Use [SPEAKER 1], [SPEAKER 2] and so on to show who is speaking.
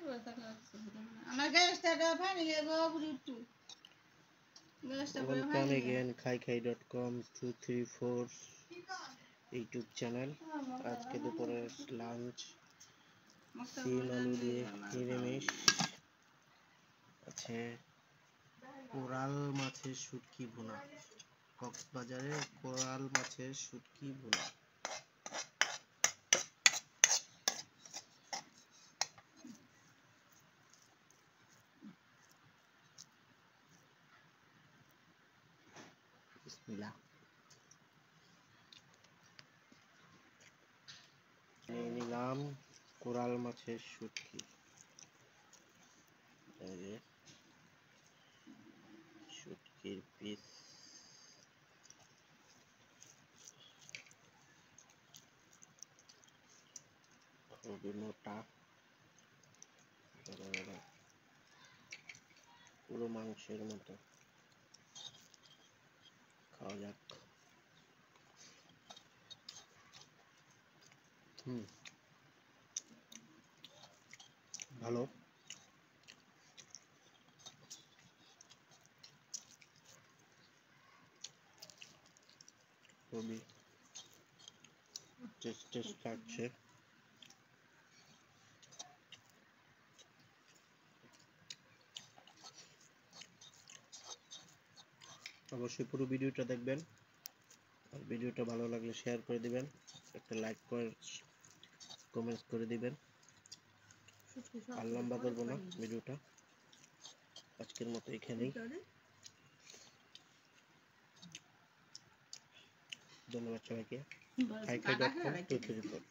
[SPEAKER 1] Welcome again khai.com 234 YouTube channel. আজকে দুপুরের lunch সিম আলু দিয়ে নিরামিষ আছে, কোরাল মাছের শুটকি ভুনা, কক্সবাজারের কোরাল মাছের শুটকি ভুনা। বিসমিল্লাহ। নিলাম কোরাল মাছের শুটকি, শুটকির পিস খুবই মোটা, পুরো মাংসের মতো। খাওয়া যাক। ভালো, খুবই টেস্ট লাগছে। অবশ্যই পুরো ভিডিওটা দেখবেন, আর ভিডিওটা ভালো লাগলে শেয়ার করে দিবেন, একটা লাইক করে কমেন্টস করে দিবেন। আর লম্বা করবো না ভিডিওটা, আজকের মতো এখানেই। ধন্যবাদ সবাইকে। khai.com 234।